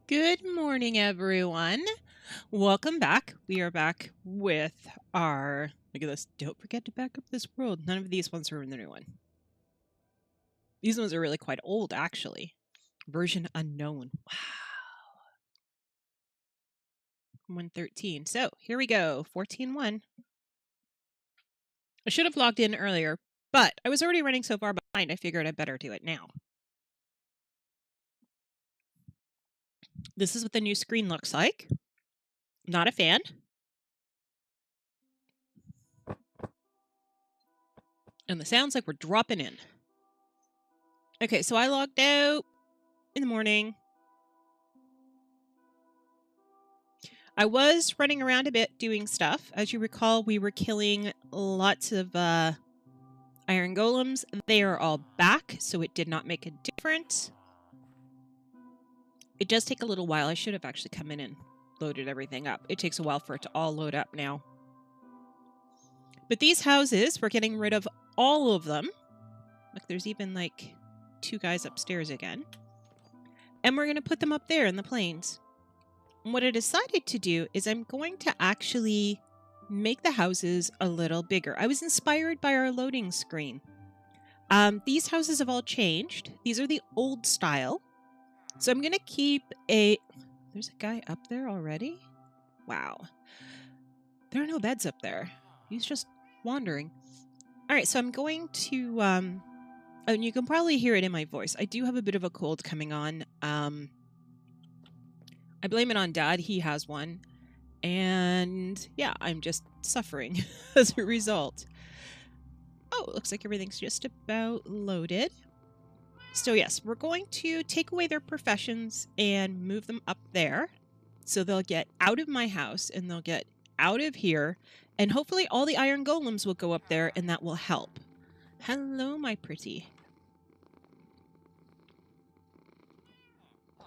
Good morning, everyone. Welcome back. We are back with our... Look at this. Don't forget to back up this world. None of these ones are in the new one. These ones are really quite old, actually. Version unknown. Wow. 113. So, here we go. 14.1. I should have logged in earlier, but I was already running so far behind, I figured I'd better do it now. This is what the new screen looks like. Not a fan. And the sounds like we're dropping in. Okay, so I logged out in the morning. I was running around a bit doing stuff. As you recall, we were killing lots of iron golems. They are all back, so it did not make a difference. It does take a little while. I should have actually come in and loaded everything up. It takes a while for it to all load up now. But these houses, we're getting rid of all of them. Look, there's even like 2 guys upstairs again. And we're going to put them up there in the plains. And what I decided to do is I'm going to actually make the houses a little bigger. I was inspired by our loading screen. These houses have all changed. These are the old style. So I'm going to keep a... There's a guy up there already? Wow. There are no beds up there. He's just wandering. All right, so I'm going to... and you can probably hear it in my voice. I do have a bit of a cold coming on. I blame it on Dad. He has one. And yeah, I'm just suffering as a result. Oh, it looks like everything's just about loaded. So yes, we're going to take away their professions and move them up there. So they'll get out of my house and they'll get out of here. And hopefully all the iron golems will go up there and that will help. Hello, my pretty. I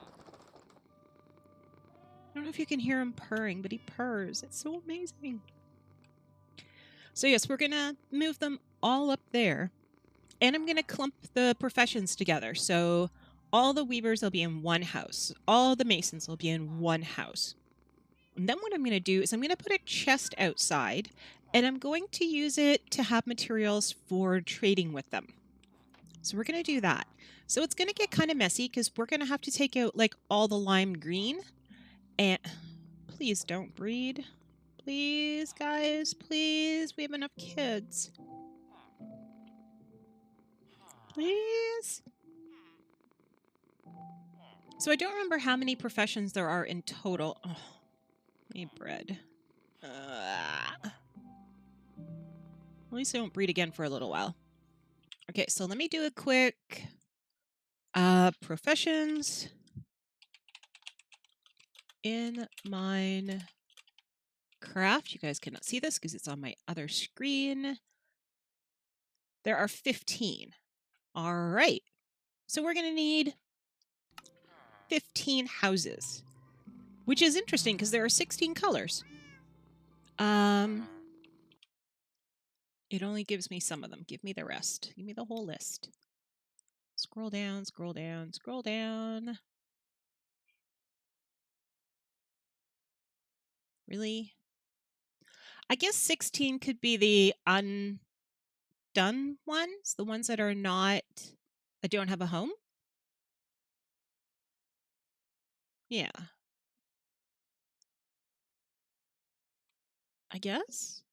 don't know if you can hear him purring, but he purrs. It's so amazing. So yes, we're going to move them all up there. And I'm going to clump the professions together. So all the weavers will be in one house. All the masons will be in one house. And then what I'm going to do is I'm going to put a chest outside. And I'm going to use it to have materials for trading with them. So we're going to do that. So it's going to get kind of messy because we're going to have to take out like all the lime green. And please don't breed. Please, guys, please. We have enough kids. Please. So I don't remember how many professions there are in total. Oh, I need bread. At least I won't breed again for a little while. Okay, so let me do a quick professions in Minecraft. You guys cannot see this because it's on my other screen. There are 15. All right. So we're going to need 15 houses, which is interesting because there are 16 colors. It only gives me some of them. Give me the rest. Give me the whole list. Scroll down, scroll down, scroll down. Really? I guess 16 could be the undone ones, the ones that are not, that don't have a home. Yeah. I guess.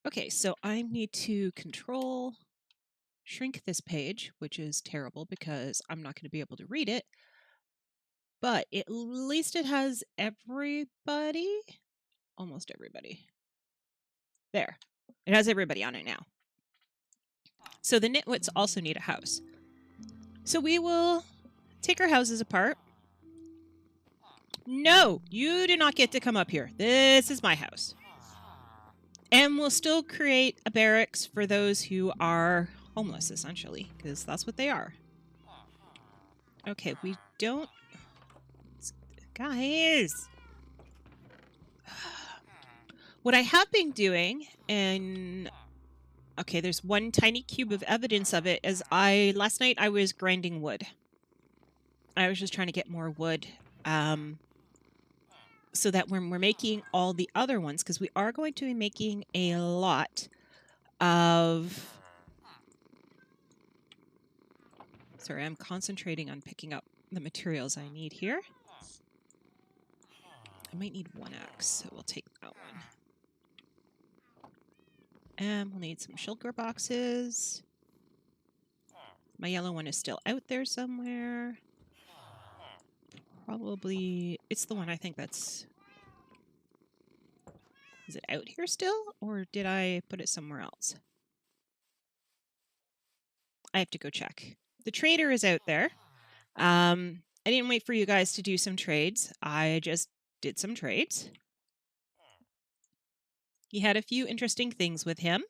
Okay, so I need to control shrink this page, which is terrible because I'm not going to be able to read it. But at least it has everybody. Almost everybody. There. It has everybody on it now. So the nitwits also need a house. So we will take our houses apart. No, you do not get to come up here. This is my house. And we'll still create a barracks for those who are homeless, essentially, because that's what they are. Okay, we don't... Guys! What I have been doing, and Okay, there's one tiny cube of evidence of it. Last night I was grinding wood. I was just trying to get more wood, so that when we're making all the other ones, because we are going to be making a lot of... Sorry, I'm concentrating on picking up the materials I need here. I might need one axe, so we'll take that one. And we'll need some shulker boxes. My yellow one is still out there somewhere. Probably... It's the one I think that's... Is it out here still? Or did I put it somewhere else? I have to go check. The trader is out there. I didn't wait for you guys to do some trades. I just did some trades. He had a few interesting things with him.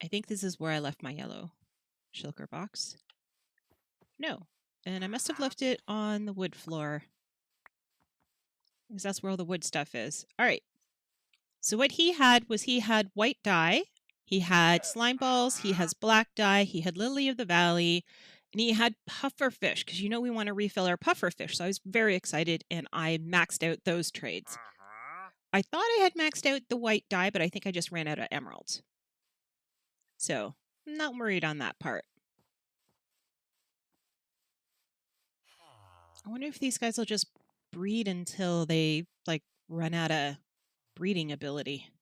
I think this is where I left my yellow shulker box. No. And I must have left it on the wood floor, because that's where all the wood stuff is. All right. So what he had was he had white dye. He had slime balls. He has black dye. He had lily of the valley. And he had puffer fish, because you know we want to refill our puffer fish. So I was very excited, and I maxed out those trades. I thought I had maxed out the white dye, but I think I just ran out of emeralds. So I'm not worried on that part. I wonder if these guys will just breed until they, like, run out of breeding ability.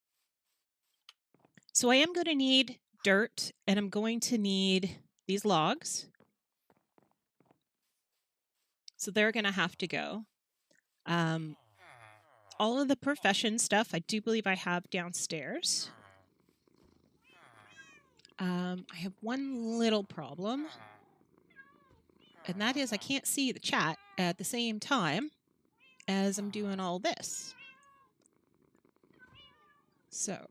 So I am going to need dirt, and I'm going to need these logs. So they're going to have to go. All of the profession stuff, I do believe I have downstairs. I have one little problem, and that is I can't see the chat at the same time as I'm doing all this. So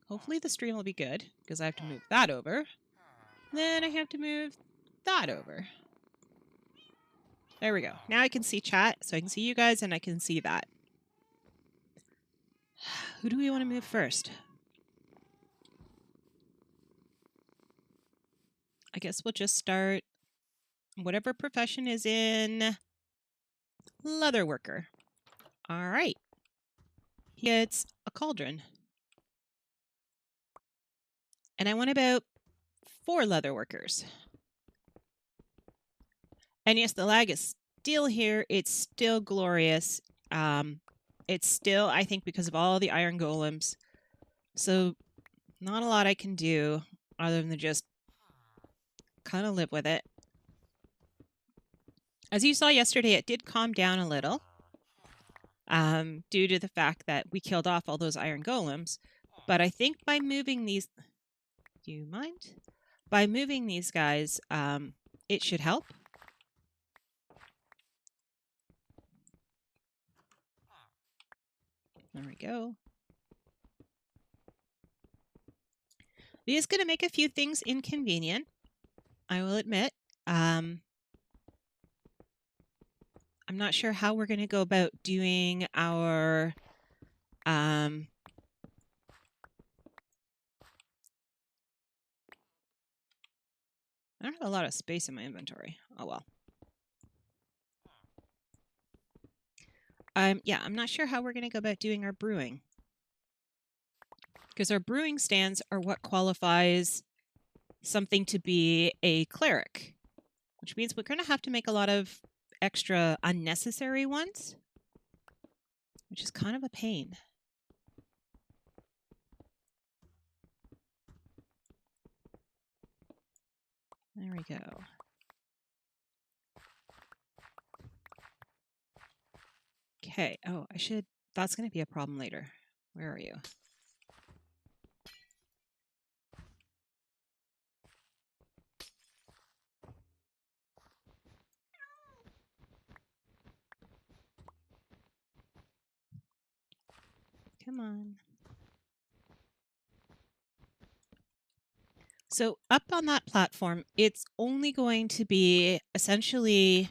hopefully the stream will be good, because I have to move that over. Then I have to move that over. There we go. Now I can see chat, so I can see you guys, and I can see that. Who do we want to move first? I guess we'll just start whatever profession is in leather worker. All right. He gets a cauldron. And I want about 4 leather workers. And yes, the lag is still here. It's still glorious. It's still, I think, because of all the iron golems. So not a lot I can do other than just kind of live with it. As you saw yesterday, it did calm down a little, due to the fact that we killed off all those iron golems. But I think by moving these... Do you mind? By moving these guys, it should help. There we go. It is going to make a few things inconvenient, I will admit. I'm not sure how we're going to go about doing our... I don't have a lot of space in my inventory. Oh, well. Yeah, I'm not sure how we're going to go about doing our brewing. Because our brewing stands are what qualifies something to be a cleric. Which means we're going to have to make a lot of extra unnecessary ones. Which is kind of a pain. There we go. Okay. Oh, I should... That's going to be a problem later. Where are you? Come on. So up on that platform, it's only going to be essentially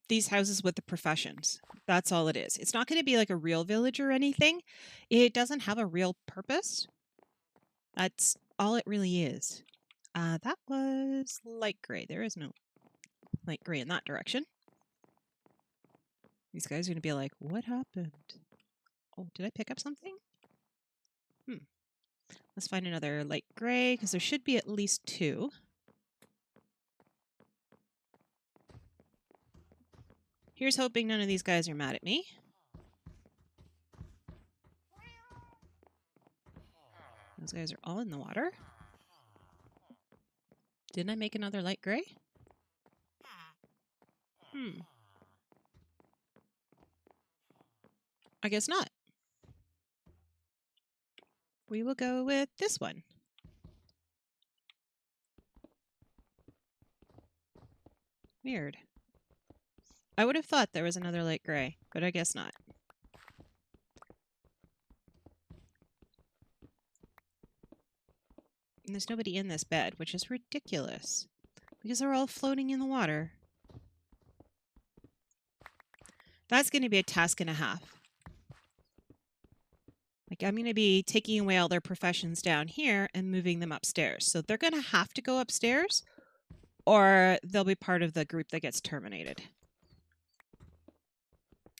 these houses with the professions. That's all it is. It's not going to be like a real village or anything. It doesn't have a real purpose. That's all it really is. That was light gray. There is no light gray in that direction. These guys are going to be like, what happened? Oh, did I pick up something? Let's find another light gray, because there should be at least 2. Here's hoping none of these guys are mad at me. Those guys are all in the water. Didn't I make another light gray? I guess not. We will go with this one. Weird. I would have thought there was another light gray, but I guess not. And there's nobody in this bed, which is ridiculous, because they're all floating in the water. That's going to be a task and a half. Like, I'm going to be taking away all their professions down here and moving them upstairs. So they're going to have to go upstairs, or they'll be part of the group that gets terminated.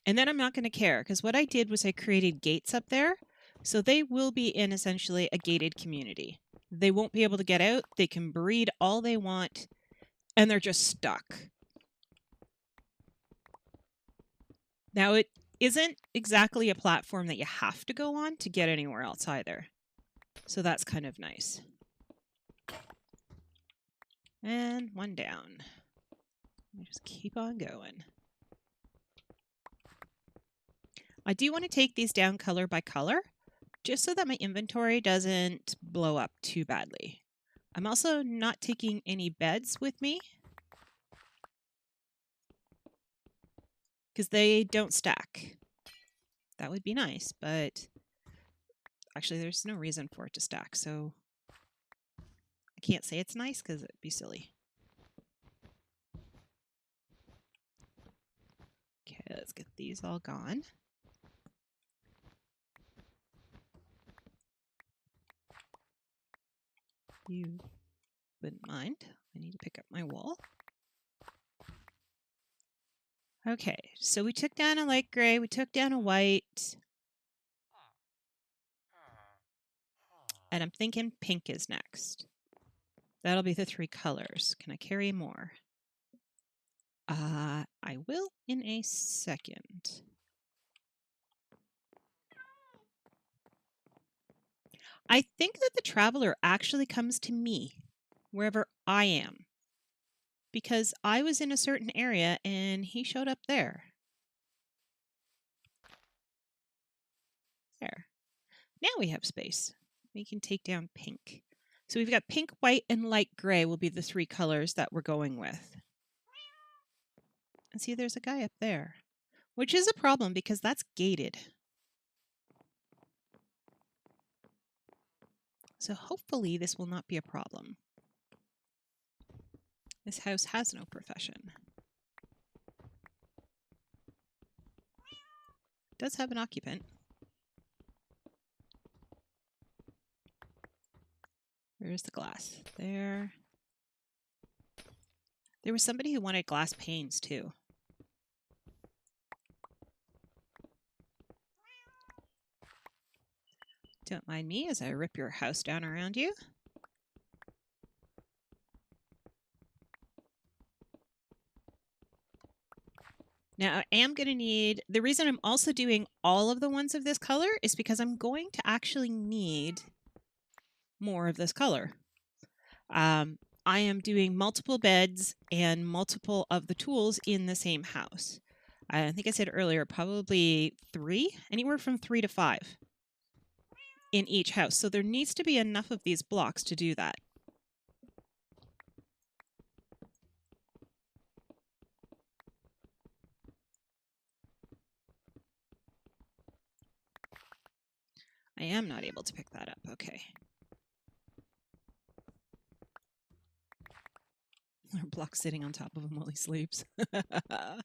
And then I'm not going to care, because what I did was I created gates up there. So they will be in essentially a gated community. They won't be able to get out. They can breed all they want, and they're just stuck. Now, it isn't exactly a platform that you have to go on to get anywhere else either. So that's kind of nice. And one down. We just keep on going. I do want to take these down color by color, just so that my inventory doesn't blow up too badly. I'm also not taking any beds with me, because they don't stack. That would be nice, but actually there's no reason for it to stack, so I can't say it's nice because it'd be silly. Okay, let's get these all gone. You wouldn't mind. I need to pick up my wool. Okay, so we took down a light gray, we took down a white. And I'm thinking pink is next. That'll be the 3 colors. Can I carry more? I will in a second. I think that the traveler actually comes to me wherever I am, because I was in a certain area and he showed up there. There. Now we have space. We can take down pink. So we've got pink, white, and light gray will be the 3 colors that we're going with. And see, there's a guy up there, which is a problem because that's gated. So hopefully this will not be a problem. This house has no profession. It does have an occupant. Where's the glass? There. There was somebody who wanted glass panes too. Don't mind me as I rip your house down around you. Now, I am going to need, the reason I'm also doing all of the ones of this color is because I'm going to actually need more of this color. I am doing multiple beds and multiple of the tools in the same house. I think I said earlier, probably 3, anywhere from 3 to 5 in each house. So there needs to be enough of these blocks to do that. I am not able to pick that up. Okay. Our block sitting on top of him while he sleeps. That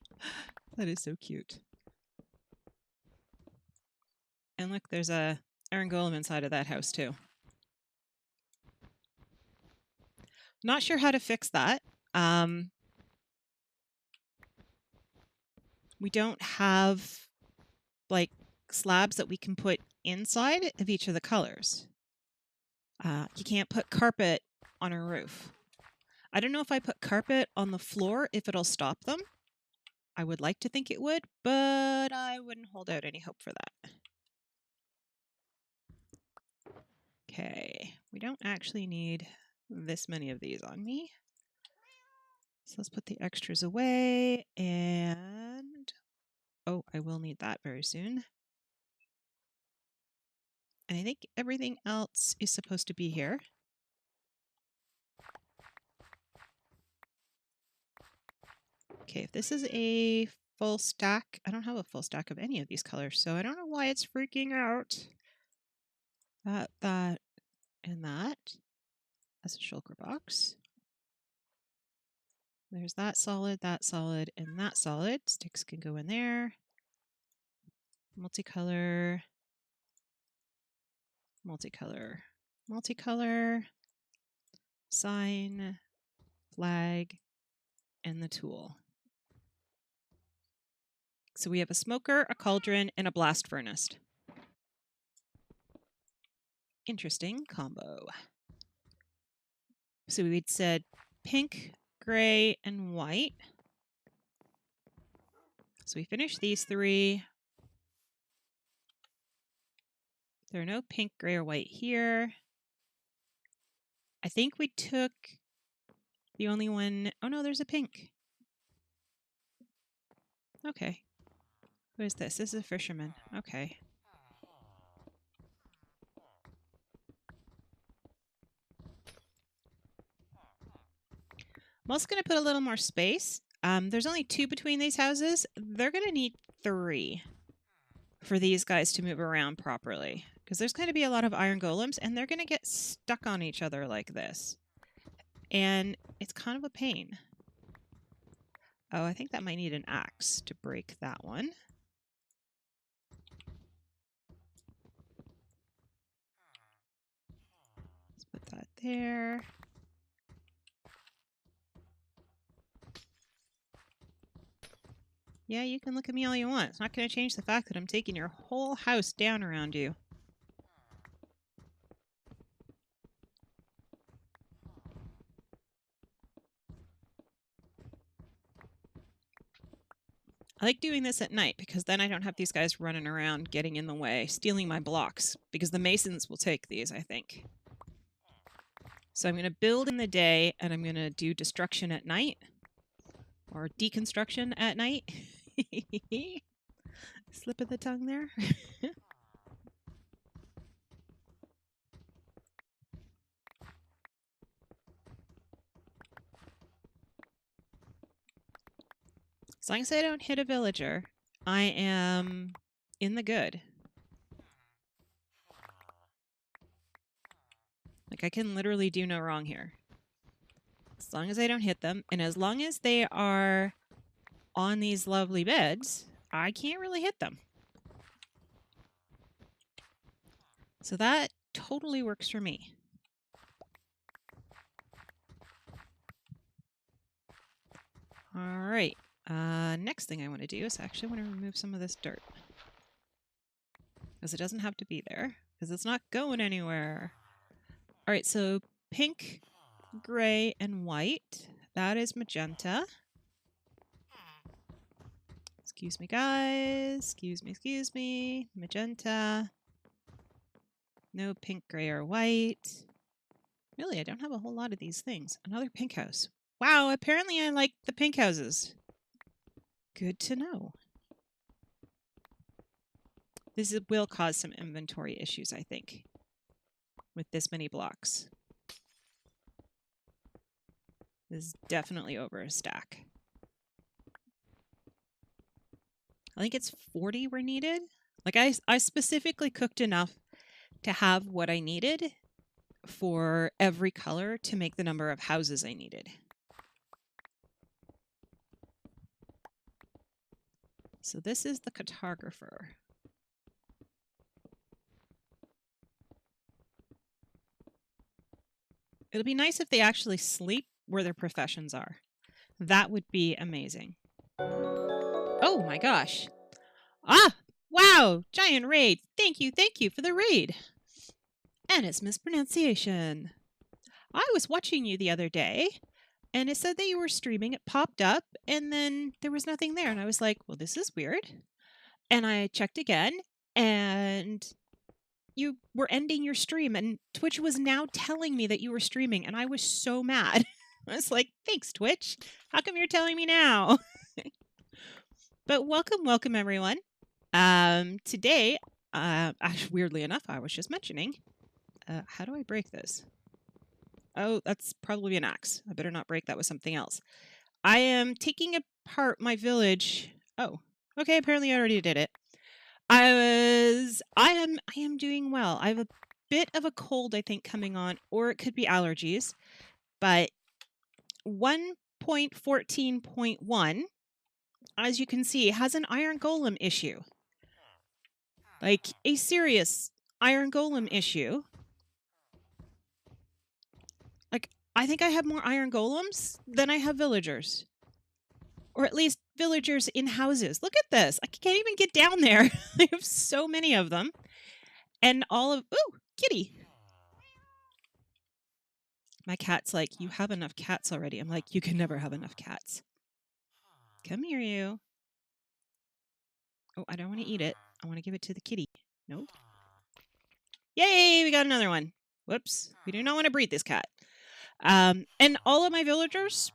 is so cute. And look, there's a iron golem inside of that house too. Not sure how to fix that. We don't have like slabs that we can put inside of each of the colors. You can't put carpet on a roof. I don't know if I put carpet on the floor if it'll stop them. I would like to think it would, but I wouldn't hold out any hope for that. Okay, we don't actually need this many of these on me. So let's put the extras away, and oh, I will need that very soon. And I think everything else is supposed to be here. Okay, if this is a full stack, I don't have a full stack of any of these colors, so I don't know why it's freaking out. That, and that. That's a shulker box. There's that solid, and that solid. Sticks can go in there. Multicolor, multicolor, multicolor, sign, flag, and the tool. So we have a smoker, a cauldron, and a blast furnace. Interesting combo. So we'd said pink, gray, and white. So we finished these three. There are no pink, gray, or white here. I think we took the only one. Oh no, there's a pink. Okay. Who is this? This is a fisherman. Okay. I'm also going to put a little more space. There's only 2 between these houses. They're going to need 3 for these guys to move around properly. Because there's going to be a lot of iron golems, and they're going to get stuck on each other like this. And it's kind of a pain. Oh, I think that might need an axe to break that one. Let's put that there. Yeah, you can look at me all you want. It's not going to change the fact that I'm taking your whole house down around you. I like doing this at night because then I don't have these guys running around getting in the way, stealing my blocks, because the masons will take these, I think. So I'm going to build in the day, and I'm going to do destruction at night, or deconstruction at night. Slip of the tongue there. As long as I don't hit a villager, I am in the good. Like, I can literally do no wrong here. As long as I don't hit them, and as long as they are on these lovely beds, I can't really hit them. So that totally works for me. All right. Next thing I want to do is actually want to remove some of this dirt. Because it doesn't have to be there. Because it's not going anywhere. All right, so pink, gray, and white. That is magenta. Excuse me, guys. Excuse me. Magenta. No pink, gray, or white. Really, I don't have a whole lot of these things. Another pink house. Wow, apparently I like the pink houses. Good to know. This will cause some inventory issues, I think, with this many blocks. This is definitely over a stack. I think it's 40 were needed. Like, I specifically cooked enough to have what I needed for every color to make the number of houses I needed. So this is the cartographer. It'll be nice if they actually sleep where their professions are. That would be amazing. Oh my gosh. Ah! Wow! Giant raid! Thank you for the raid! And it's mispronunciation. I was watching you the other day, and it said that you were streaming. It popped up, and then there was nothing there. And I was like, well, this is weird. And I checked again, and you were ending your stream, and Twitch was now telling me that you were streaming, and I was so mad. I was like, thanks, Twitch. How come you're telling me now? But welcome, everyone. Today, actually, weirdly enough, I was just mentioning, how do I break this? Oh, that's probably an axe. I better not break that with something else. I am taking apart my village. Oh, okay. Apparently I already did it. I am doing well. I have a bit of a cold, I think, coming on, or it could be allergies. But 1.14.1, as you can see, has an iron golem issue. Like a serious iron golem issue. Like, I think I have more iron golems than I have villagers. Or at least villagers in houses. Look at this. I can't even get down there. I have so many of them. And all of... Ooh, kitty. My cat's like, you have enough cats already. I'm like, you can never have enough cats. Come here, you. Oh, I don't want to eat it. I want to give it to the kitty. Nope. Yay, we got another one. Whoops. We do not want to breed this cat. And all of my villagers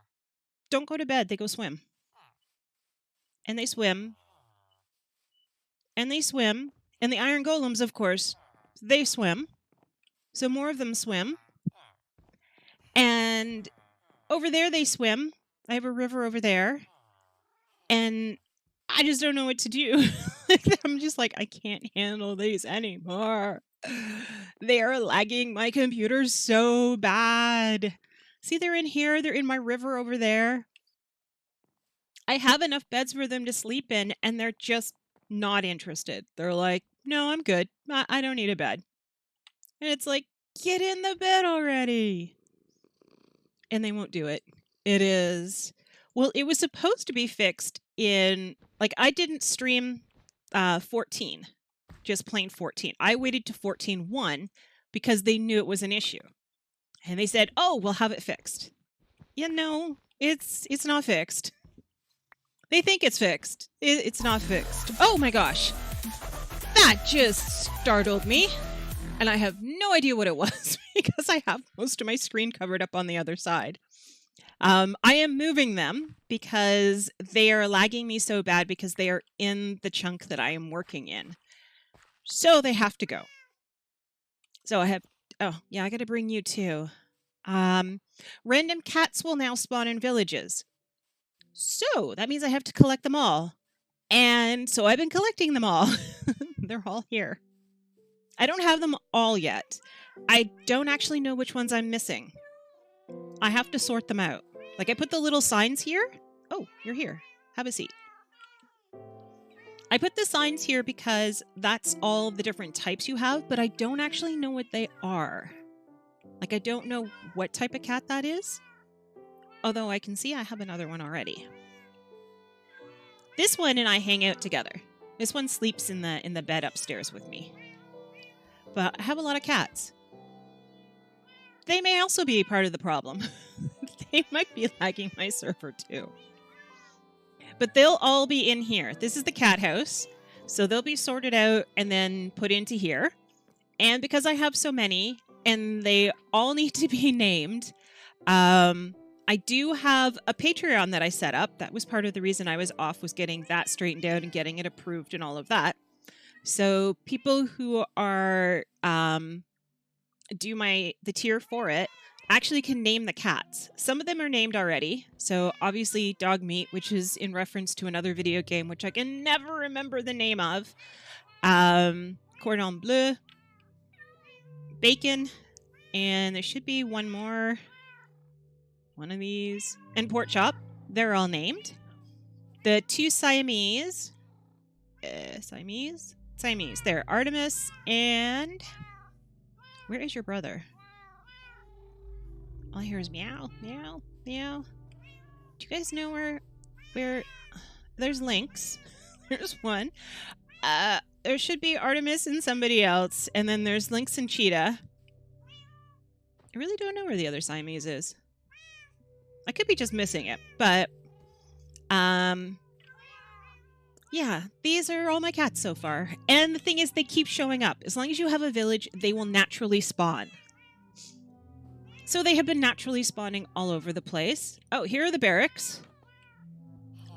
don't go to bed. They go swim. And they swim. And they swim. And the iron golems, of course, they swim. So more of them swim. And over there they swim. I have a river over there. And I just don't know what to do. I'm just like, I can't handle these anymore. They are lagging my computer so bad. See, they're in here. They're in my river over there. I have enough beds for them to sleep in, and they're just not interested. They're like, no, I'm good. I don't need a bed. And it's like, get in the bed already. And they won't do it. It is... Well, it was supposed to be fixed in... Like, I didn't stream 14. Just plain 14. I waited to 14.1 because they knew it was an issue. And they said, oh, we'll have it fixed. Yeah, no, it's not fixed. They think it's fixed. It's not fixed. Oh my gosh. That just startled me. And I have no idea what it was because I have most of my screen covered up on the other side. I am moving them because they are lagging me so bad because they are in the chunk that I am working in. So they have to go. So I have... Oh, yeah, I got to bring you too. Random cats will now spawn in villages. So that means I have to collect them all. And so I've been collecting them all. They're all here. I don't have them all yet. I don't actually know which ones I'm missing. I have to sort them out. Like, I put the little signs here. Oh, you're here. Have a seat. I put the signs here because that's all the different types you have, but I don't actually know what they are. Like, I don't know what type of cat that is. Although I can see I have another one already. This one and I hang out together. This one sleeps in the bed upstairs with me. But I have a lot of cats. They may also be part of the problem. They might be lagging my server too. But they'll all be in here. This is the cat house. So they'll be sorted out and then put into here. And because I have so many and they all need to be named, I do have a Patreon that I set up. That was part of the reason I was off, was getting that straightened out and getting it approved and all of that. So people who are do the tier for it actually can name the cats. Some of them are named already. So obviously Dog Meat, which is in reference to another video game, which I can never remember the name of. Cordon Bleu. Bacon. And there should be one more. One of these. And Pork Chop. They're all named. The two Siamese Siamese? Siamese. There, Artemis and... Where is your brother? All I hear is meow, meow, meow. Do you guys know where... There's Lynx. There's one. There should be Artemis and somebody else. And then there's Lynx and Cheetah. I really don't know where the other Siamese is. I could be just missing it, but... Yeah, these are all my cats so far. And the thing is, they keep showing up. As long as you have a village, they will naturally spawn. So they have been naturally spawning all over the place. Oh, here are the barracks.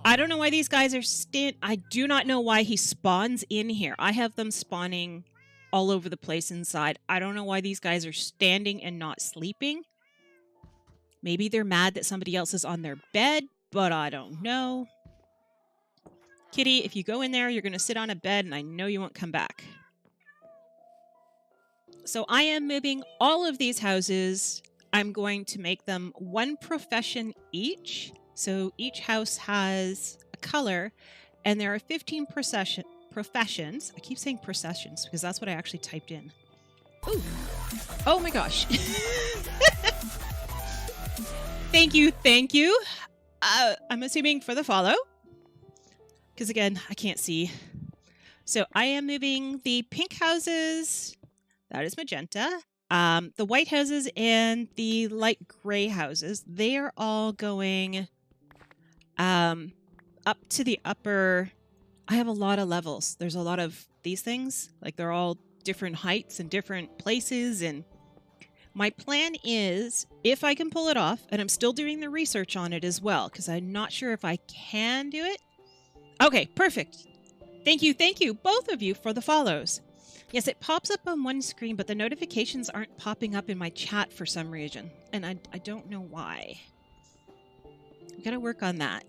I don't know why these guys are I do not know why he spawns in here. I have them spawning all over the place inside. I don't know why these guys are standing and not sleeping. Maybe they're mad that somebody else is on their bed, but I don't know. Kitty, if you go in there, you're going to sit on a bed, and I know you won't come back. So I am moving all of these houses. I'm going to make them one profession each. So each house has a color, and there are 15 professions. I keep saying processions because that's what I actually typed in. Ooh. Oh my gosh. Thank you, thank you. I'm assuming for the follow. Because again, I can't see. So I am moving the pink houses. That is magenta. The white houses and the light gray houses. They are all going up to the upper. I have a lot of levels. There's a lot of these things. Like they're all different heights and different places. And my plan is, if I can pull it off, and I'm still doing the research on it as well, because I'm not sure if I can do it. Okay, perfect. Thank you, both of you, for the follows. Yes, it pops up on one screen, but the notifications aren't popping up in my chat for some reason. And I don't know why. We gotta work on that.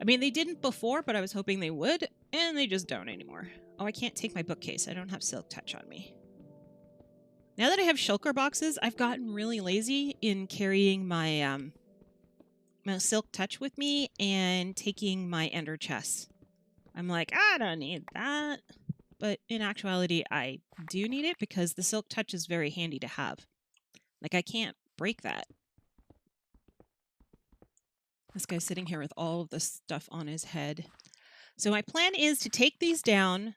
I mean, they didn't before, but I was hoping they would, and they just don't anymore. Oh, I can't take my bookcase. I don't have Silk Touch on me. Now that I have shulker boxes, I've gotten really lazy in carrying my my Silk Touch with me and taking my ender chests. I'm like, I don't need that. But in actuality, I do need it because the Silk Touch is very handy to have. Like, I can't break that. This guy's sitting here with all of the stuff on his head. So my plan is to take these down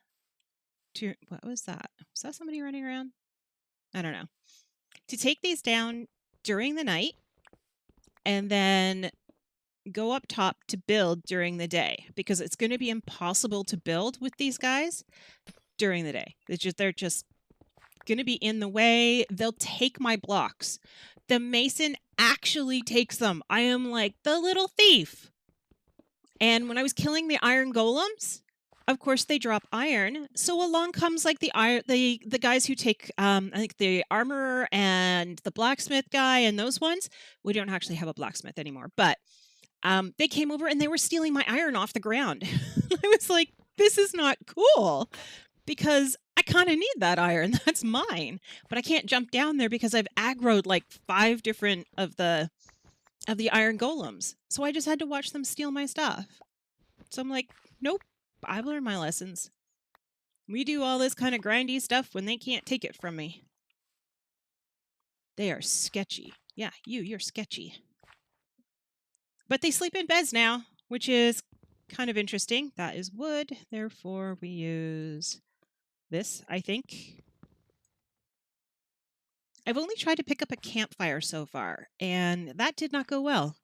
to... What was that? Was that somebody running around? I don't know. To take these down during the night and then go up top to build during the day, because it's going to be impossible to build with these guys during the day. They're just going to be in the way. They'll take my blocks. The mason actually takes them. I am like the little thief. And when I was killing the iron golems, of course they drop iron. So along comes like the guys who take I think the armorer and the blacksmith guy and those ones. We don't actually have a blacksmith anymore, but they came over and they were stealing my iron off the ground. I was like, this is not cool, because I kind of need that iron. That's mine. But I can't jump down there because I've aggroed like 5 different of the iron golems. So I just had to watch them steal my stuff. So I'm like, nope, I've learned my lessons. We do all this kind of grindy stuff when they can't take it from me. They are sketchy. Yeah, you're sketchy. But they sleep in beds now, which is kind of interesting. That is wood. Therefore, we use this, I think. I've only tried to pick up a campfire so far, and that did not go well.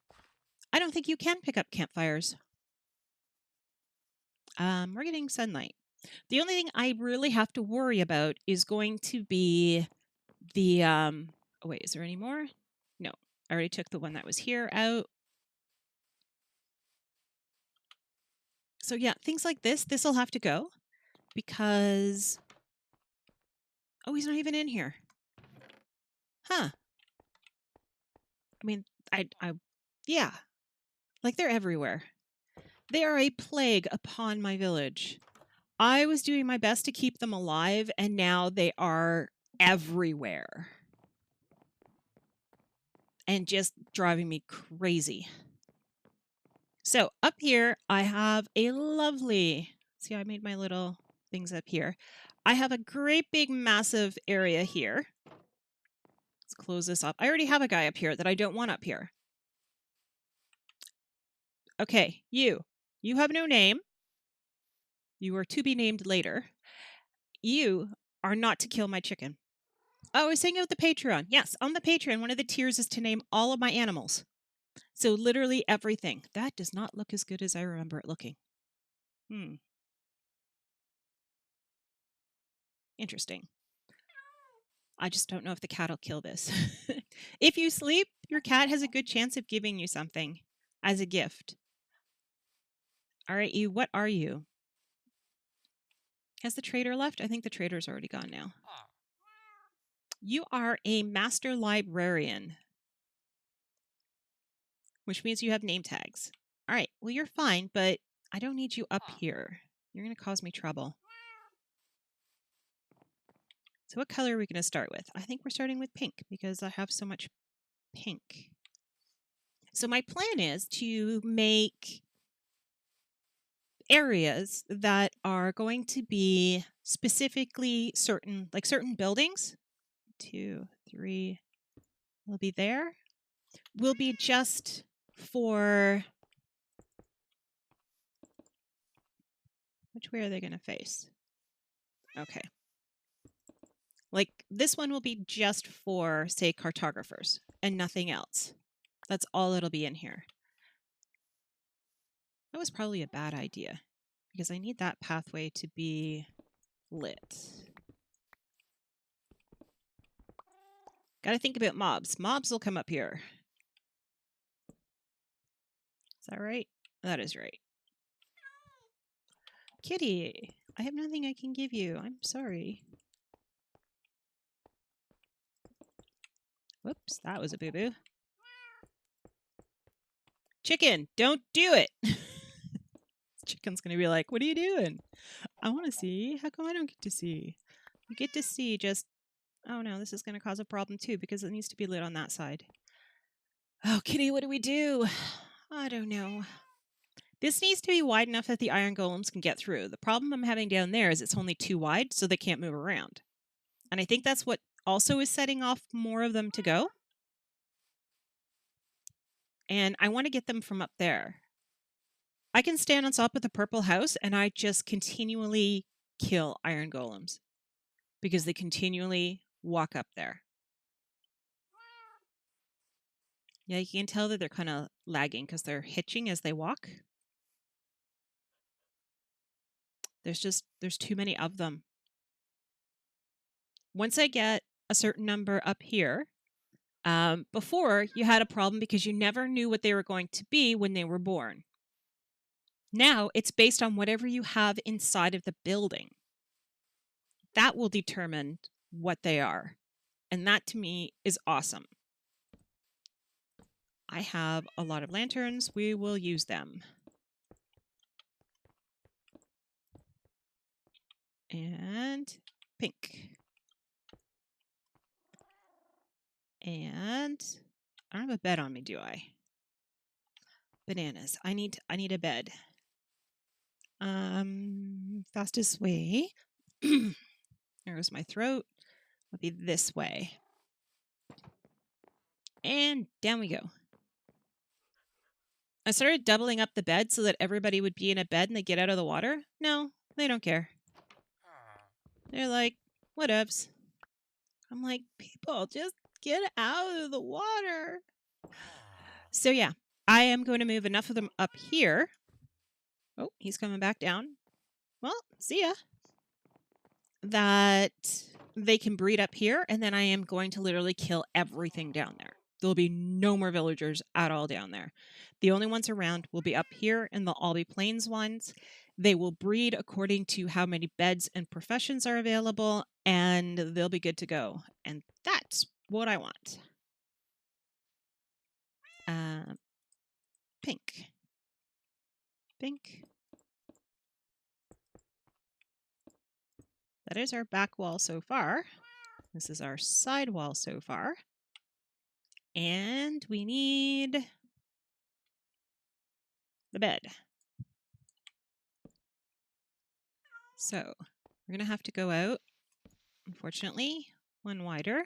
I don't think you can pick up campfires. We're getting sunlight. The only thing I really have to worry about is going to be the... Oh, wait, is there any more? No, I already took the one that was here out. So yeah, things like this will have to go because... Oh, he's not even in here. Huh. I mean, yeah. Like, they're everywhere. They are a plague upon my village. I was doing my best to keep them alive, and now they are everywhere. And just driving me crazy. So, up here, I have a lovely See, I made my little things up here. I have a great big massive area here. Let's close this up. I already have a guy up here that I don't want up here. Okay, you have no name. You are to be named later. You are not to kill my chicken. Oh, I was saying of the Patreon. Yes, on the Patreon, one of the tiers is to name all of my animals. So literally everything. That does not look as good as I remember it looking. Interesting. I just don't know if the cat will kill this. If you sleep, your cat has a good chance of giving you something as a gift. All right, you, what are you? Has the trader left? I think the trader's already gone now. You are a master librarian, which means you have name tags. All right, well, you're fine, but I don't need you up here. You're going to cause me trouble. So what color are we going to start with? I think we're starting with pink because I have so much pink. So my plan is to make areas that are going to be specifically certain, like certain buildings. 2, 3 will be there. Will be just for... Which way are they going to face? Okay. Like this one will be just for, say, cartographers and nothing else. That's all it'll be in here. That was probably a bad idea because I need that pathway to be lit. Gotta think about mobs. Mobs will come up here. Is that right? That is right. Kitty, I have nothing I can give you. I'm sorry. Whoops, that was a boo-boo. Chicken, don't do it! Chicken's gonna be like, what are you doing? I want to see. How come I don't get to see? You get to see just... Oh no, this is gonna cause a problem too because it needs to be lit on that side. Oh, Kitty, what do we do? I don't know. This needs to be wide enough that the iron golems can get through. The problem I'm having down there is it's only too wide, so they can't move around. And I think that's what also is setting off more of them to go. And I want to get them from up there. I can stand on top of the purple house and I just continually kill iron golems because they continually walk up there. Yeah, you can tell that they're kind of lagging because they're hitching as they walk. There's too many of them. Once I get a certain number up here, before you had a problem because you never knew what they were going to be when they were born. Now it's based on whatever you have inside of the building. That will determine what they are. And that to me is awesome. I have a lot of lanterns. We will use them. And pink. And I don't have a bed on me, do I? Bananas. I need a bed. Fastest way. There goes my throat. Would be this way. And down we go. I started doubling up the bed so that everybody would be in a bed and they get out of the water. No, they don't care. They're like, whatevs. I'm like, people, just get out of the water. So yeah, I am going to move enough of them up here. Oh, he's coming back down. Well, see ya. That they can breed up here, and then I am going to literally kill everything down there. There'll be no more villagers at all down there. The only ones around will be up here, and they'll all be plains ones. They will breed according to how many beds and professions are available, and they'll be good to go. And that's what I want. Pink. Pink. That is our back wall so far. This is our side wall so far. And we need the bed. So we're going to have to go out, unfortunately, one wider.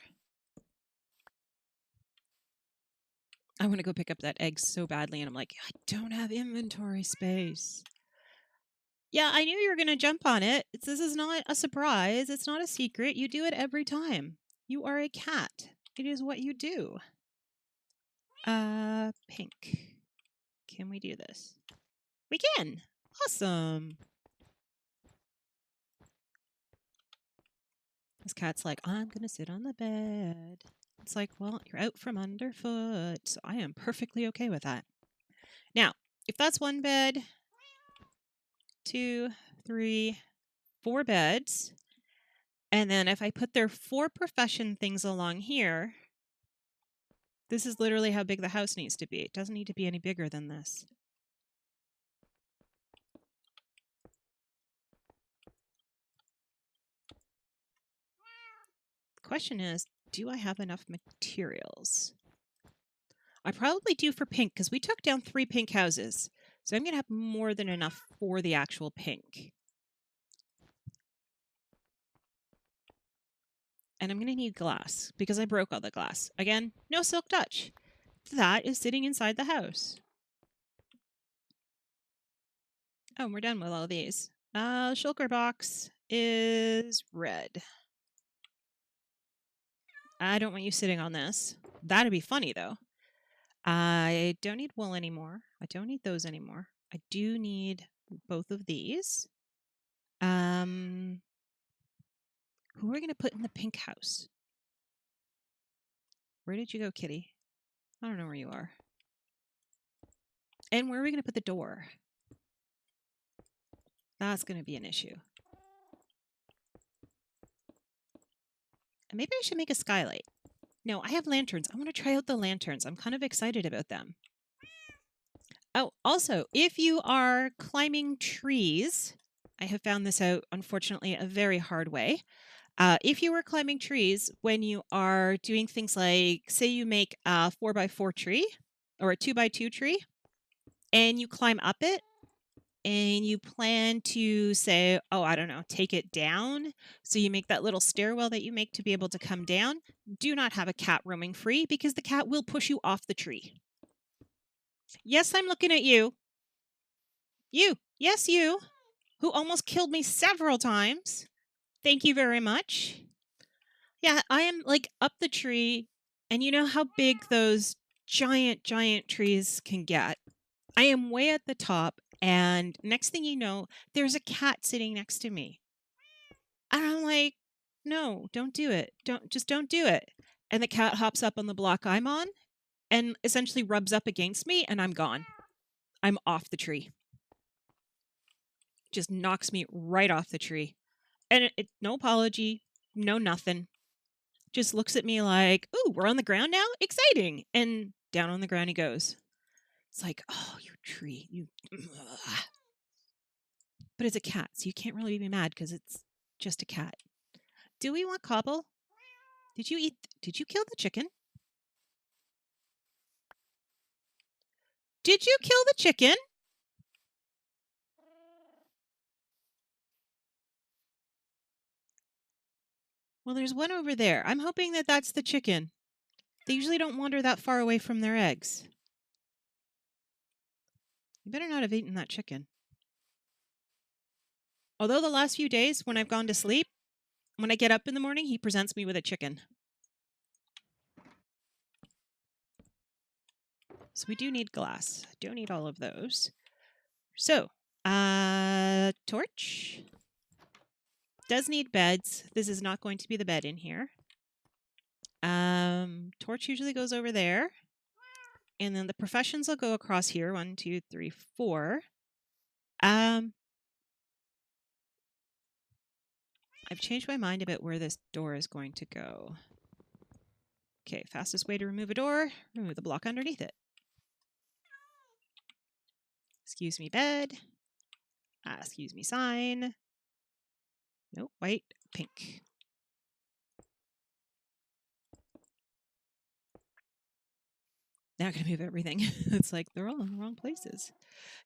I want to go pick up that egg so badly, and I'm like, I don't have inventory space. Yeah, I knew you were going to jump on it. This is not a surprise. It's not a secret. You do it every time. You are a cat. It is what you do. Pink. Can we do this? We can. Awesome. This cat's like, I'm going to sit on the bed. It's like, well, you're out from underfoot, so I am perfectly okay with that. Now, if that's one bed, 2, 3, 4 beds, and then if I put their 4 profession things along here, this is literally how big the house needs to be. It doesn't need to be any bigger than this. The question is, do I have enough materials? I probably do for pink, because we took down 3 pink houses. So I'm going to have more than enough for the actual pink. And I'm going to need glass, because I broke all the glass. Again, no silk touch. That is sitting inside the house. Oh, and we're done with all these. Shulker box is red. I don't want you sitting on this. That'd be funny, though. I don't need wool anymore. I don't need those anymore. I do need both of these. Who are we going to put in the pink house? Where did you go, kitty? I don't know where you are. And where are we going to put the door? That's going to be an issue. And maybe I should make a skylight. No, I have lanterns. I want to try out the lanterns. I'm kind of excited about them. Oh, also, if you are climbing trees, I have found this out, unfortunately, a very hard way. If you are climbing trees, when you are doing things like, say you make a 4x4 tree or a 2x2 tree, and you climb up it, and you plan to say, oh, I don't know, take it down. So you make that little stairwell that you make to be able to come down. Do not have a cat roaming free, because the cat will push you off the tree. Yes, I'm looking at you. You. Yes, you. Who almost killed me several times. Thank you very much. Yeah, I am like up the tree, and you know how big those giant trees can get. I am way at the top, and next thing you know, there's a cat sitting next to me. And I'm like, no, don't do it. Don't do it. And the cat hops up on the block I'm on and essentially rubs up against me, and I'm gone. I'm off the tree. Just knocks me right off the tree. And no apology, no nothing. Just looks at me like, ooh, we're on the ground now? Exciting. And down on the ground he goes. It's like, oh, you tree. You. Ugh. But it's a cat, so you can't really be mad because it's just a cat. Do we want cobble? Did you kill the chicken? Did you kill the chicken? Well, there's one over there. I'm hoping that that's the chicken. They usually don't wander that far away from their eggs. You better not have eaten that chicken. Although the last few days when I've gone to sleep, when I get up in the morning, he presents me with a chicken. So we do need glass. I don't need all of those. So, torch. Does need beds. This is not going to be the bed in here. Torch usually goes over there. And then the professions will go across here. 1, 2, 3, 4. I've changed my mind about where this door is going to go. Okay, fastest way to remove a door, remove the block underneath it. Excuse me, bed. Excuse me, sign. Nope, white, pink. Now I'm going to move everything. It's like they're all in the wrong places.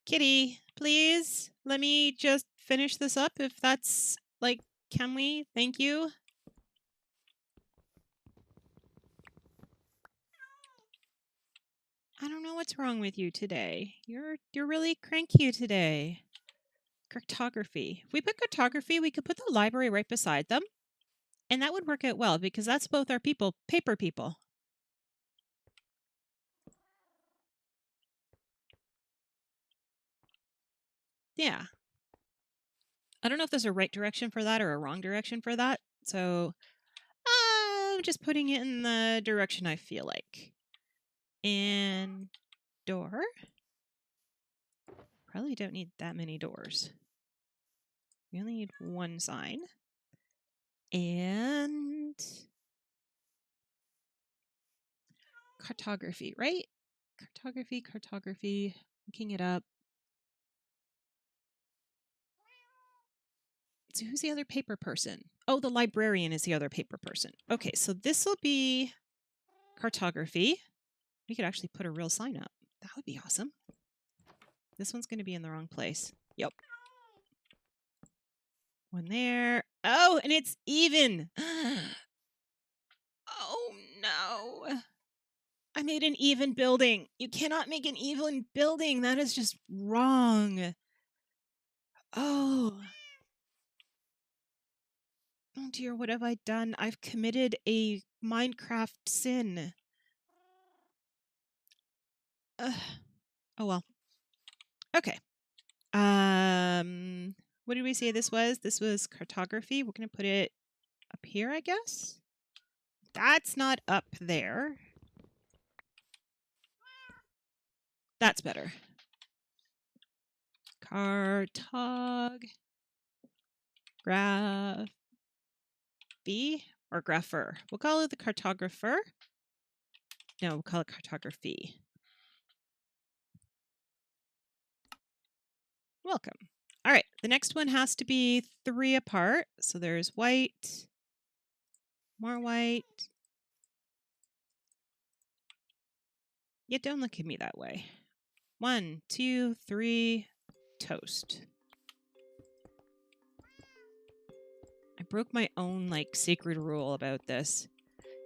Kitty, please let me just finish this up if that's like, can we? Thank you. I don't know what's wrong with you today. You're really cranky today. Cartography. If we put cartography, we could put the library right beside them. And that would work out well because that's both our people, paper people. Yeah. I don't know if there's a right direction for that or a wrong direction for that. So I'm just putting it in the direction I feel like. And door. Probably don't need that many doors. We only need one sign. And cartography, right? Cartography. Looking it up. So who's the other paper person? Oh, the librarian is the other paper person. Okay, so this will be cartography. We could actually put a real sign up. That would be awesome. This one's going to be in the wrong place. Yep. One there. Oh, and it's even. Oh, no. I made an even building. You cannot make an even building. That is just wrong. Oh. Oh, dear. What have I done? I've committed a Minecraft sin. Oh, well. Okay. What did we say this was? This was cartography. We're going to put it up here, I guess. That's not up there. That's better. Cartography or grapher. We'll call it the cartographer. No, we'll call it cartography. Welcome. All right, the next one has to be 3 apart. So there's white, more white. Yeah, don't look at me that way. 1, 2, 3, toast. I broke my own like sacred rule about this.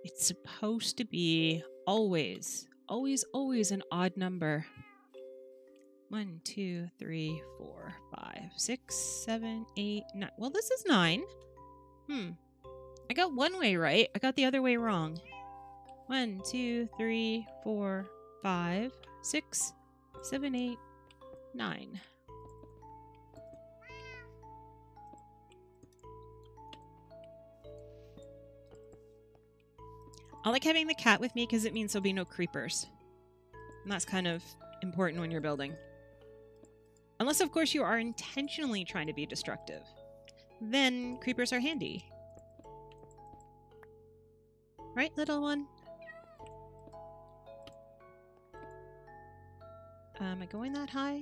It's supposed to be always an odd number. 1, 2, 3, 4, 5, 6, 7, 8, 9. Well, this is 9. I got one way right. I got the other way wrong. 1, 2, 3, 4, 5, 6, 7, 8, 9. I like having the cat with me because it means there'll be no creepers. And that's kind of important when you're building. Unless, of course, you are intentionally trying to be destructive. Then creepers are handy. Right, little one? Am I going that high?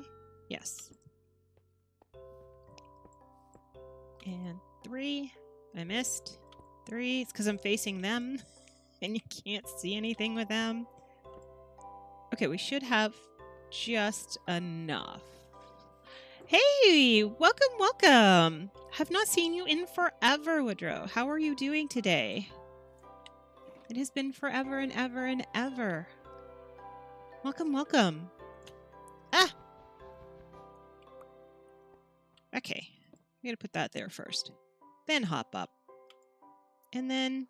Yes. And 3. I missed. 3. It's because I'm facing them. And you can't see anything with them. Okay, we should have just enough. Hey, welcome. Have not seen you in forever, Woodrow. How are you doing today? It has been forever and ever and ever. Welcome. Ah! Okay, I'm gonna put that there first. Then hop up. And then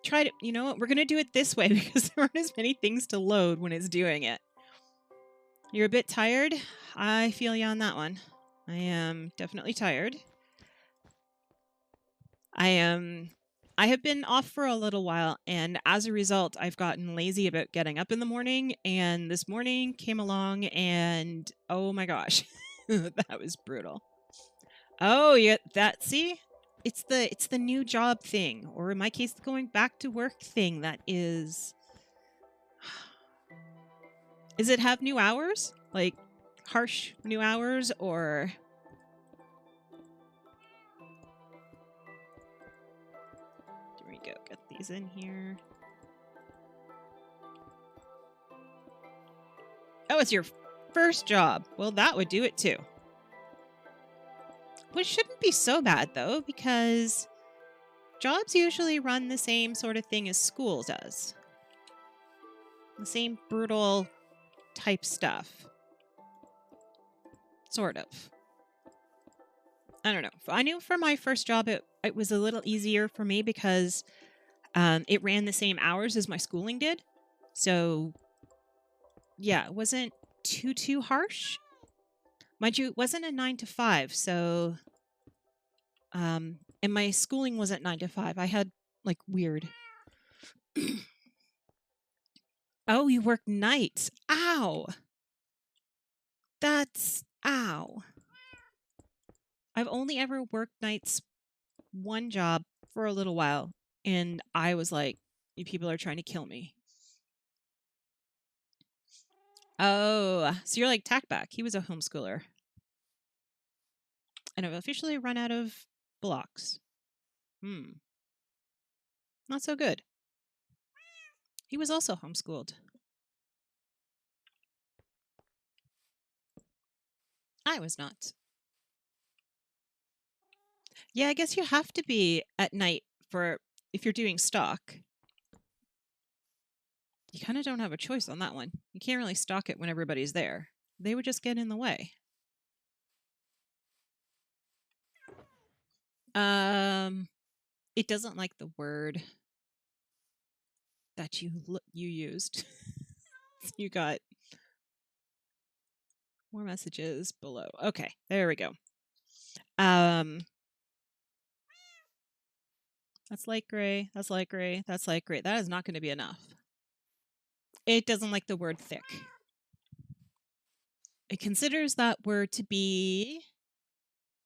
try to, you know what, we're gonna do it this way because there aren't as many things to load when it's doing it. You're a bit tired? I feel you on that one. I am definitely tired. I have been off for a little while, and as a result, I've gotten lazy about getting up in the morning, and this morning came along, and oh my gosh, that was brutal. Oh, yeah, see? It's the new job thing, or in my case, the going back to work thing that is... Is it have new hours? Like, harsh new hours, or... There we go, get these in here. That was your first job. Well, that would do it too. Which shouldn't be so bad, though, because jobs usually run the same sort of thing as school does. The same brutal type stuff. Sort of. I don't know. I knew for my first job it was a little easier for me because it ran the same hours as my schooling did. So, yeah, it wasn't too harsh. Mind you, it wasn't a 9 to 5, so... and my schooling wasn't 9 to 5. I had, like, weird... Oh, you work nights. Ow! Ow. I've only ever worked nights one job for a little while, and I was like, you people are trying to kill me. Oh, so you're like Tackback. He was a homeschooler. And I've officially run out of blocks. Not so good. He was also homeschooled. I was not. Yeah, I guess you have to be at night for if you're doing stock. You kind of don't have a choice on that one. You can't really stock it when everybody's there. They would just get in the way. It doesn't like the word that you used. You got more messages below. Okay, there we go. That's light gray. That's light gray. That's light gray. That is not going to be enough. It doesn't like the word thick. It considers that word to be...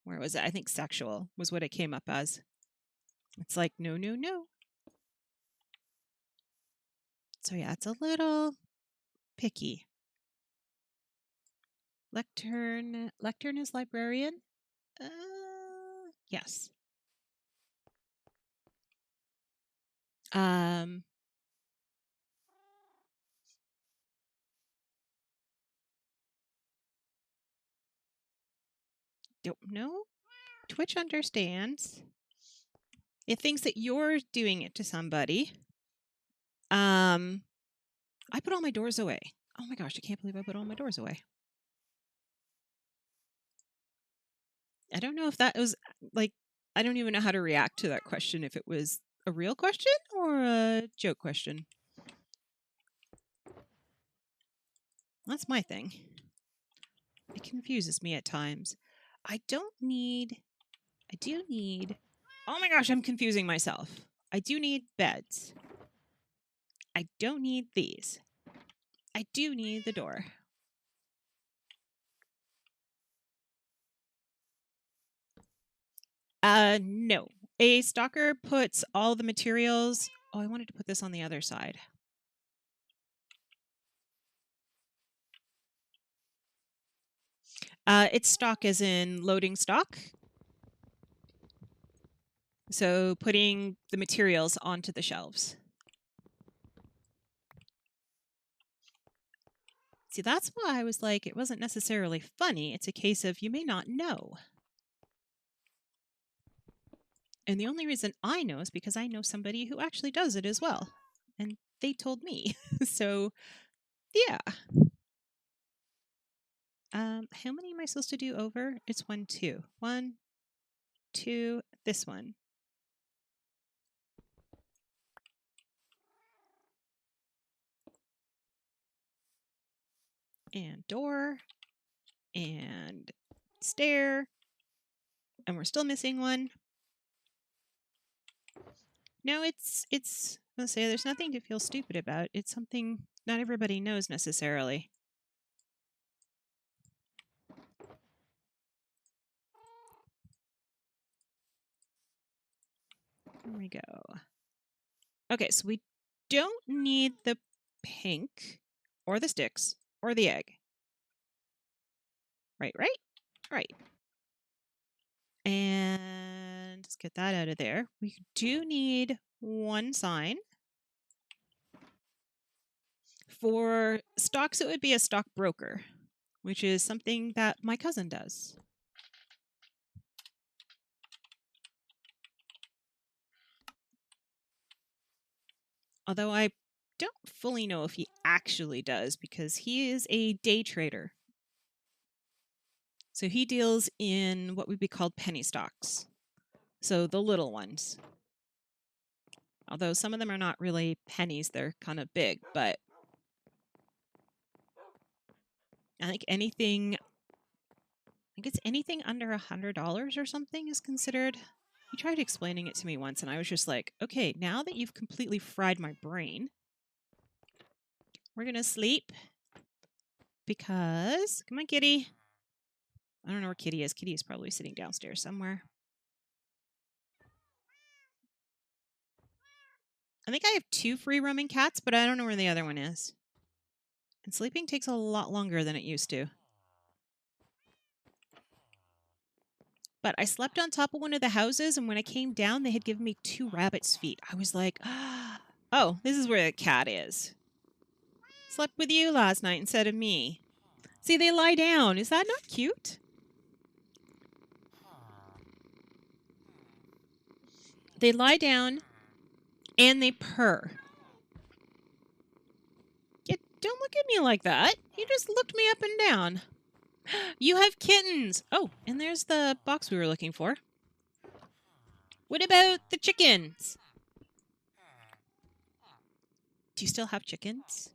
Where was it? I think sexual was what it came up as. It's like, no, no, no. So yeah, it's a little picky. Lectern is librarian? Yes. Don't know. Twitch understands. It thinks that you're doing it to somebody. I put all my doors away. Oh my gosh, I can't believe I put all my doors away. I don't know if that was, like, I don't even know how to react to that question, if it was a real question or a joke question. That's my thing. It confuses me at times. I do need... Oh my gosh, I'm confusing myself. I do need beds. I don't need these. I do need the door. No. A stalker puts all the materials... Oh, I wanted to put this on the other side. It's stock as in loading stock. So putting the materials onto the shelves. See, that's why I was like, it wasn't necessarily funny. It's a case of you may not know. And the only reason I know is because I know somebody who actually does it as well. And they told me. So, yeah. How many am I supposed to do over? It's 1, 2. 1, 2, this one. And door. And stair. And we're still missing one. No, it's I'll say there's nothing to feel stupid about. It's something not everybody knows necessarily. There we go. Okay, so we don't need the pink or the sticks or the egg. Right. And let's get that out of there. We do need one sign For stocks, it would be a stockbroker, which is something that my cousin does. Although I don't fully know if he actually does, because he is a day trader. So he deals in what would be called penny stocks. So the little ones. Although some of them are not really pennies, they're kind of big, but I think it's anything under $100 or something is considered. He tried explaining it to me once, and I was just like, okay, now that you've completely fried my brain, we're going to sleep because, come on, kitty. I don't know where Kitty is. Kitty is probably sitting downstairs somewhere. I think I have 2 free roaming cats, but I don't know where the other one is. And sleeping takes a lot longer than it used to. But I slept on top of one of the houses, and when I came down, they had given me 2 rabbit's feet. I was like, oh, this is where the cat is. Slept with you last night instead of me. See, they lie down. Is that not cute? They lie down, and they purr. Yeah, don't look at me like that. You just looked me up and down. You have kittens. Oh, and there's the box we were looking for. What about the chickens? Do you still have chickens?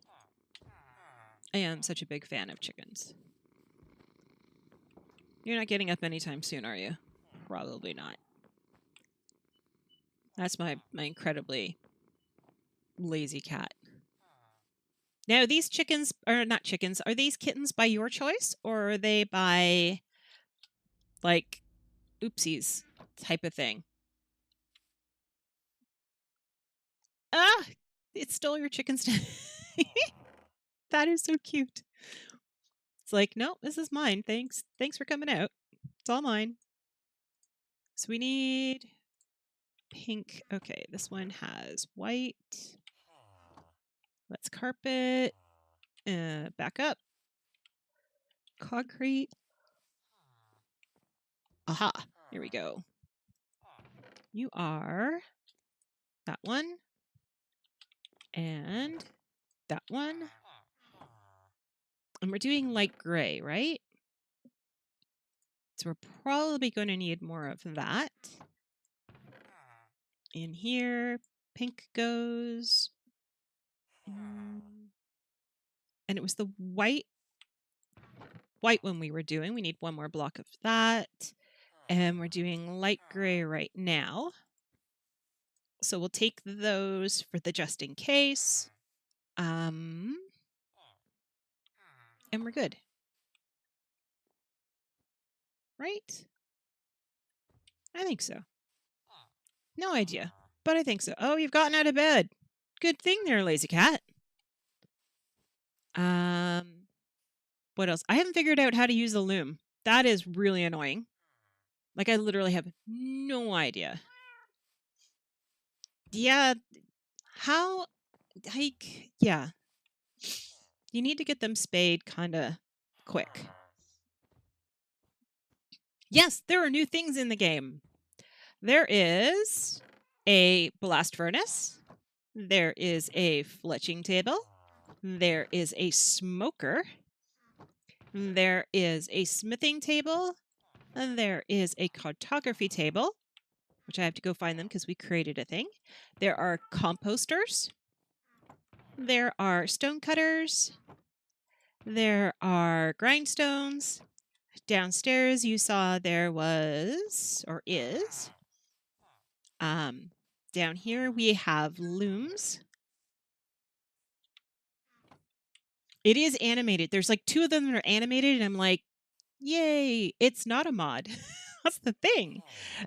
I am such a big fan of chickens. You're not getting up anytime soon, are you? Probably not. That's my incredibly lazy cat. Now, these chickens are not chickens. Are these kittens by your choice, or are they by, like, oopsies type of thing? Ah! It stole your chickens. That is so cute. It's like, no, this is mine. Thanks for coming out. It's all mine. So we need pink. Okay, this one has white. Let's carpet. Back up. Concrete. Aha, here we go. You are that one. And that one. And we're doing light gray, right? So we're probably going to need more of that. In here, pink goes. And it was the white one we were doing. We need one more block of that. And we're doing light gray right now. So we'll take those for the just in case. And we're good. Right? I think so. No idea, but I think so. Oh, you've gotten out of bed. Good thing there, lazy cat. What else? I haven't figured out how to use the loom. That is really annoying. Like, I literally have no idea. Yeah. How? Like, yeah. You need to get them spayed kind of quick. Yes, there are new things in the game. There is a blast furnace. There is a fletching table. There is a smoker. There is a smithing table. And there is a cartography table, which I have to go find them because we created a thing. There are composters. There are stone cutters. There are grindstones. Downstairs, you saw there was, or is. Down here, we have looms. It is animated. There's like 2 of them that are animated, and I'm like, yay, it's not a mod. That's the thing.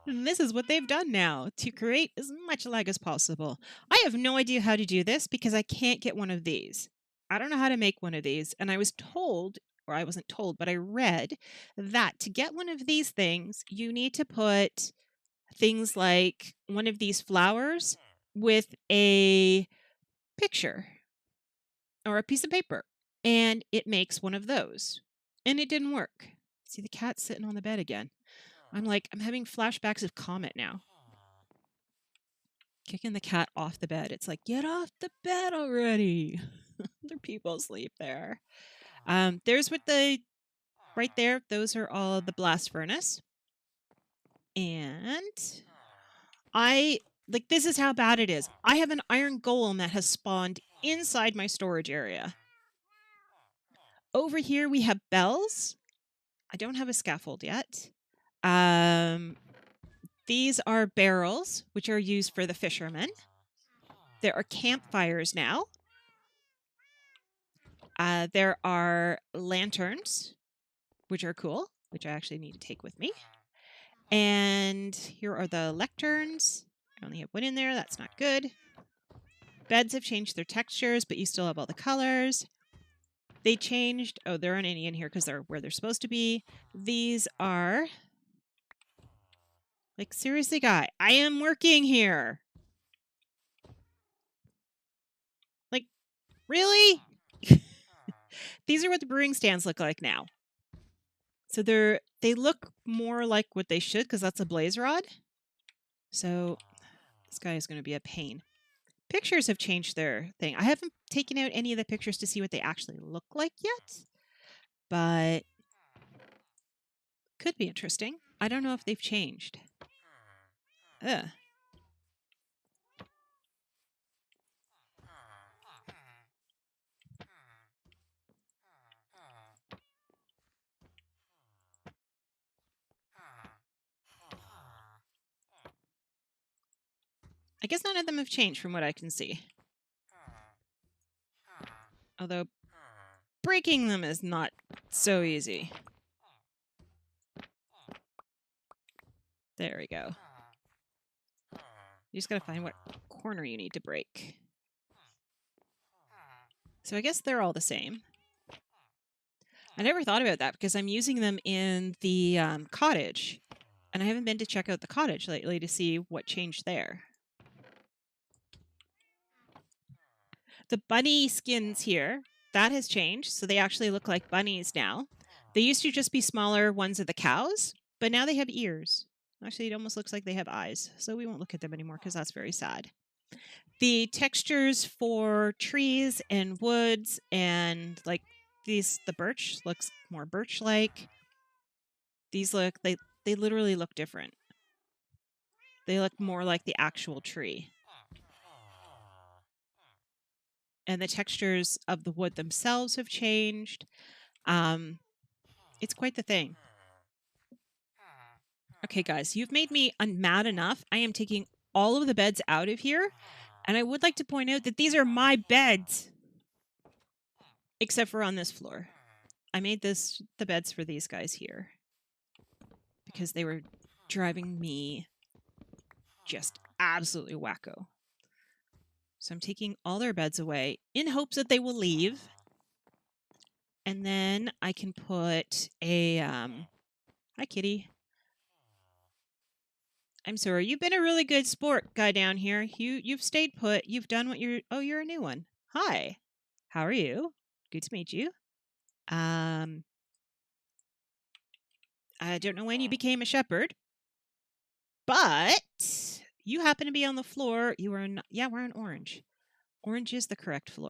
And this is what they've done now to create as much lag as possible. I have no idea how to do this because I can't get one of these. I don't know how to make one of these. And I was told, or I wasn't told, but I read that to get one of these things, you need to put things like one of these flowers with a picture or a piece of paper, and it makes one of those. And it didn't work. See the cat sitting on the bed again. I'm having flashbacks of Comet now. Kicking the cat off the bed. It's like, get off the bed already. Other people sleep there. There's what right there, those are all the blast furnace. And this is how bad it is. I have an iron golem that has spawned inside my storage area. Over here we have bells. I don't have a scaffold yet. These are barrels, which are used for the fishermen. There are campfires now. There are lanterns, which are cool, which I actually need to take with me. And here are the lecterns. I only have one in there. That's not good. Beds have changed their textures, but you still have all the colors. They changed... Oh, there aren't any in here because they're where they're supposed to be. These are... Like, seriously, guy, I am working here. Like, really? These are what the brewing stands look like now. So they look more like what they should because that's a blaze rod. So this guy is going to be a pain. Pictures have changed their thing. I haven't taken out any of the pictures to see what they actually look like yet, but could be interesting. I don't know if they've changed. Ugh. I guess none of them have changed from what I can see. Although breaking them is not so easy. There we go. You just gotta find what corner you need to break. So I guess they're all the same. I never thought about that because I'm using them in the cottage. And I haven't been to check out the cottage lately to see what changed there. The bunny skins here, that has changed. So they actually look like bunnies now. They used to just be smaller ones of the cows, but now they have ears. Actually, it almost looks like they have eyes. So we won't look at them anymore because that's very sad. The textures for trees and woods and like these, the birch looks more birch-like. These look, they literally look different. They look more like the actual tree. And the textures of the wood themselves have changed. It's quite the thing. Okay, guys, you've made me mad enough. I am taking all of the beds out of here. And I would like to point out that these are my beds. Except for on this floor. I made the beds for these guys here. Because they were driving me just absolutely wacko. So I'm taking all their beds away in hopes that they will leave. And then I can put a... Hi, kitty. I'm sorry. You've been a really good sport, guy down here. You've stayed put. You've done what you're... Oh, you're a new one. Hi. How are you? Good to meet you. I don't know when you became a shepherd. But you happen to be on the floor. You are not... Yeah, we're on orange. Orange is the correct floor.